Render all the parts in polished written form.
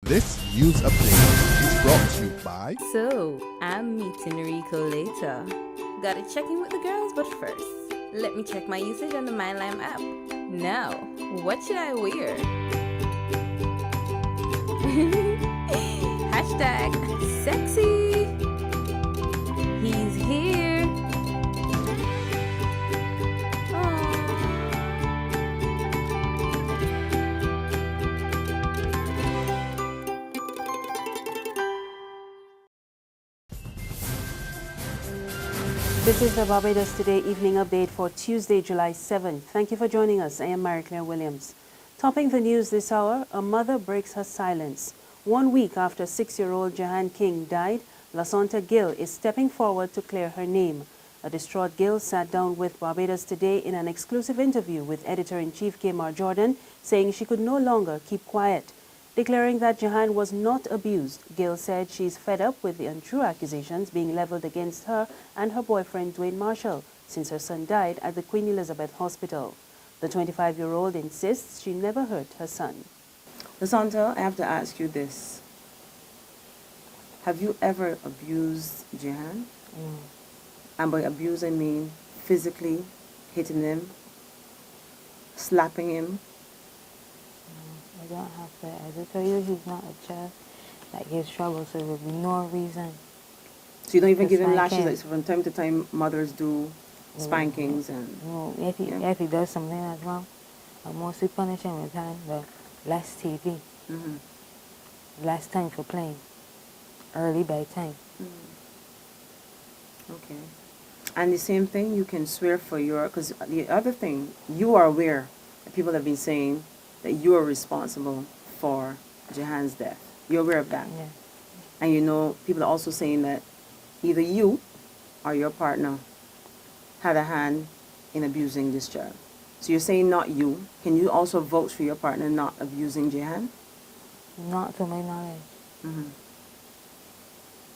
This news update is brought to you by... So, I'm meeting Rico later. Gotta check in with the girls, but first, let me check my usage on the MyLime app. Now, what should I wear? Hashtag sexy. He's here. This is the Barbados Today evening update for Tuesday, July 7th. Thank you for joining us. I am Mary Claire Williams. Topping the news this hour, a mother breaks her silence. 1 week after 6-year-old Jahan King died, Lasonta Gill is stepping forward to clear her name. A distraught Gill sat down with Barbados Today in an exclusive interview with Editor-in-Chief Kmar Jordan, saying she could no longer keep quiet. Declaring that Jahan was not abused, Gill said she's fed up with the untrue accusations being leveled against her and her boyfriend Dwayne Marshall since her son died at the Queen Elizabeth Hospital. The 25-year-old insists she never hurt her son. Lasonta, I have to ask you this. Have you ever abused Jahan? And by abuse I mean physically hitting him, slapping him? I don't have to. I just tell you he's not a child. Like, he's trouble, so there would be no reason. So you don't even give him spank lashes? him. Like, so from time to time mothers do spankings and... No, if he does something that's wrong, I mostly punish him with time, but less TV. Less time for playing. Early bedtime. Okay. And the same thing, you can swear for your... Because the other thing, you are aware that people have been saying that you are responsible for Jahan's death. You're aware of that. Yeah. And you know, people are also saying that either you or your partner had a hand in abusing this child. So you're saying not you. Can you also vouch for your partner not abusing Jahan? Not to my knowledge.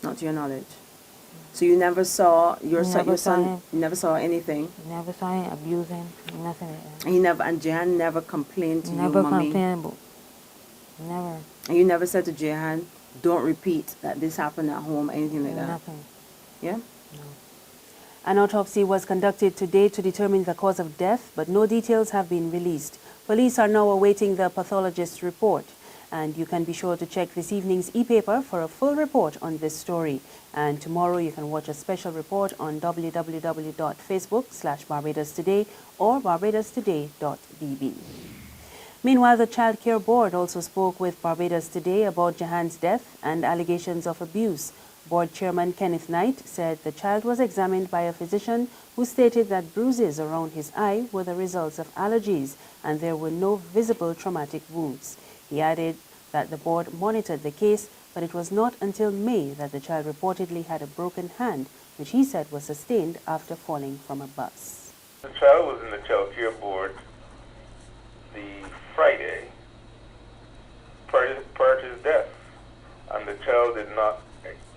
Not to your knowledge. So you never saw your son, Never saw him. you never saw anything? Never saw him abusing, nothing like that. And Jahan never complained to Never you, mommy? complained about. Never. And you never said to Jahan, don't repeat that this happened at home, anything like that? Nothing. Yeah? An autopsy was conducted today to determine the cause of death, but no details have been released. Police are now awaiting the pathologist's report. And you can be sure to check this evening's e-paper for a full report on this story. And tomorrow you can watch a special report on www.facebook.com/Barbados Today or barbadostoday.bb. Meanwhile, the Child Care Board also spoke with Barbados Today about Jahan's death and allegations of abuse. Board Chairman Kenneth Knight said the child was examined by a physician who stated that bruises around his eye were the results of allergies and there were no visible traumatic wounds. He added that the board monitored the case, but it was not until May that the child reportedly had a broken hand, which he said was sustained after falling from a bus. The child was in the Child Care Board the Friday prior to his death, and the child did not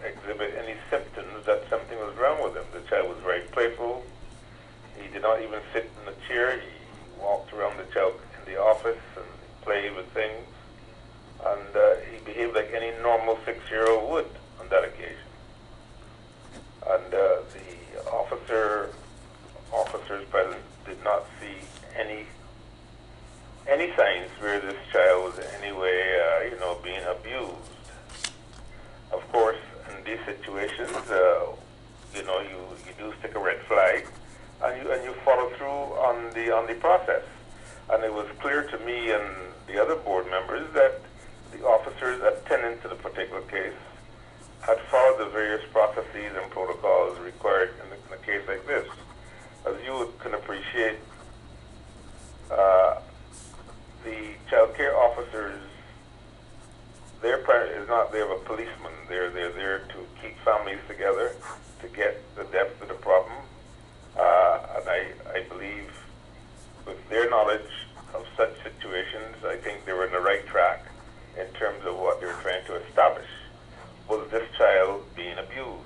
exhibit any symptoms that something was wrong with him. The child was very playful. He did not even sit in the chair. He walked around the child in the office and played with things. And he behaved like any normal 6-year-old would on that occasion. And the officers present did not see any signs where this child was in any way, being abused. Of course, in these situations, you do stick a red flag, and you follow through on the process. And it was clear to me and the other board members that the officers attending to the particular case had followed the various processes and protocols required in a case like this. As you can appreciate, the child care officers, their part is not there of a policeman. They're there to keep families together, to get the depth of the problem. And I believe with their knowledge of such situations, I think they were in the right track in terms of what they were trying to establish. Was this child being abused?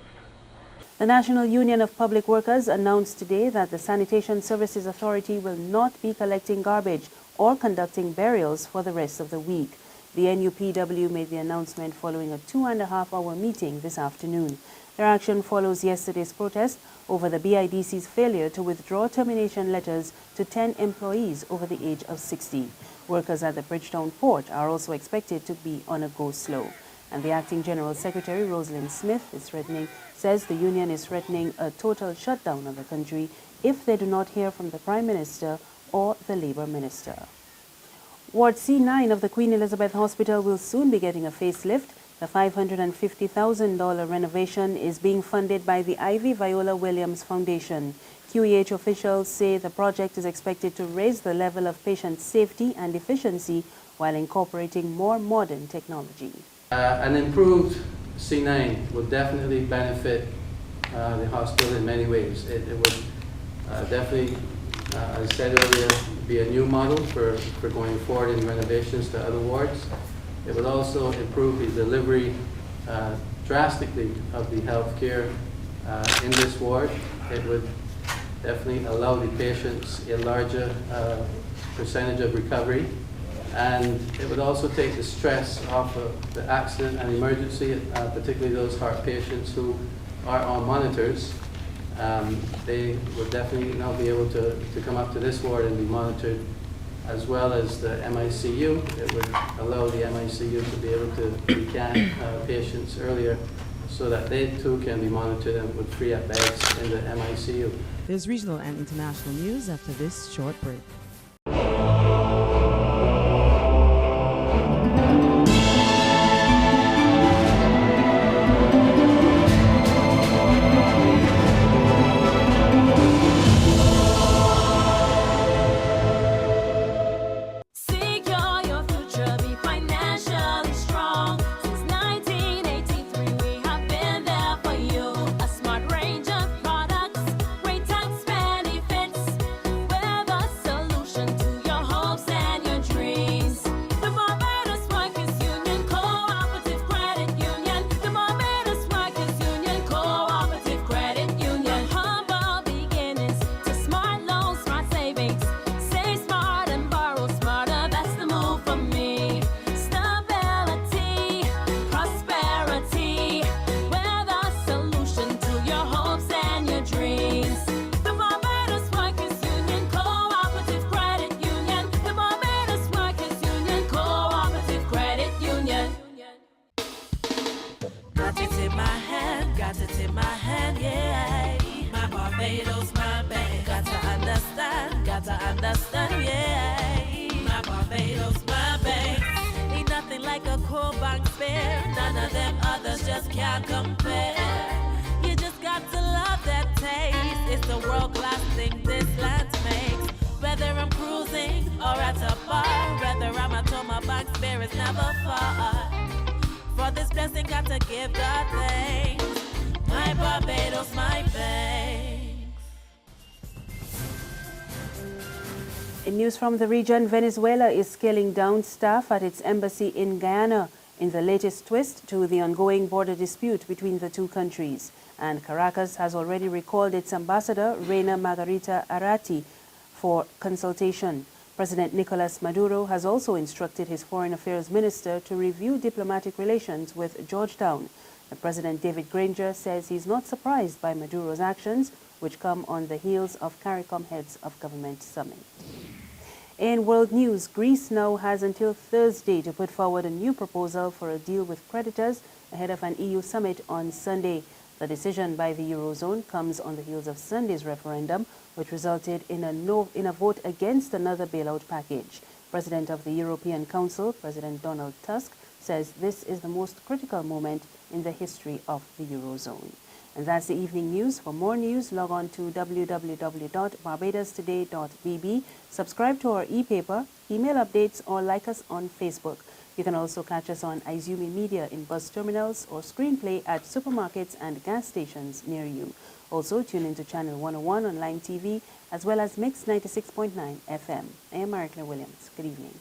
The National Union of Public Workers announced today that the Sanitation Services Authority will not be collecting garbage or conducting burials for the rest of the week. The NUPW made the announcement following a 2.5-hour meeting this afternoon. Their action follows yesterday's protest over the BIDC's failure to withdraw termination letters to 10 employees over the age of 60. Workers at the Bridgetown port are also expected to be on a go-slow. And the Acting General Secretary, Rosalind Smith, says the union is threatening a total shutdown of the country if they do not hear from the Prime Minister or the Labour Minister. Ward C9 of the Queen Elizabeth Hospital will soon be getting a facelift. The $550,000 renovation is being funded by the Ivy Viola Williams Foundation. QEH officials say the project is expected to raise the level of patient safety and efficiency while incorporating more modern technology. An improved C9 will definitely benefit the hospital in many ways. It would definitely, as I said earlier, be a new model for going forward in renovations to other wards. It would also improve the delivery drastically of the health care in this ward. It would definitely allow the patients a larger percentage of recovery, and it would also take the stress off of the accident and emergency, particularly those heart patients who are on monitors. They would definitely now be able to come up to this ward and be monitored, as well as the MICU. It would allow the MICU to be able to recant patients earlier so that they too can be monitored and would free up beds in the MICU. There's regional and international news after this short break. Barbados, my babe. Got to understand, yeah. My Barbados, my babe. Ain't nothing like a cool bank spare. None of them others just can't compare. You just got to love that taste. It's the world-class thing this land makes. Whether I'm cruising or at a bar, whether I'm at home, my bank spare is never far. For this blessing, got to give God thanks. My Barbados, my babe. In news from the region, Venezuela is scaling down staff at its embassy in Guyana in the latest twist to the ongoing border dispute between the two countries. And Caracas has already recalled its ambassador, Reina Margarita Arati, for consultation. President Nicolas Maduro has also instructed his foreign affairs minister to review diplomatic relations with Georgetown. The President David Granger says he's not surprised by Maduro's actions, which come on the heels of CARICOM Heads of Government Summit. In world news, Greece now has until Thursday to put forward a new proposal for a deal with creditors ahead of an EU summit on Sunday. The decision by the Eurozone comes on the heels of Sunday's referendum, which resulted in a vote against another bailout package. President of the European Council, President Donald Tusk, says this is the most critical moment in the history of the Eurozone. And that's the evening news. For more news, log on to www.barbadostoday.bb, subscribe to our e-paper, email updates, or like us on Facebook. You can also catch us on Izumi Media in bus terminals or screenplay at supermarkets and gas stations near you. Also, tune into Channel 101 on Line TV, as well as Mix 96.9 FM. I am Maricla Williams. Good evening.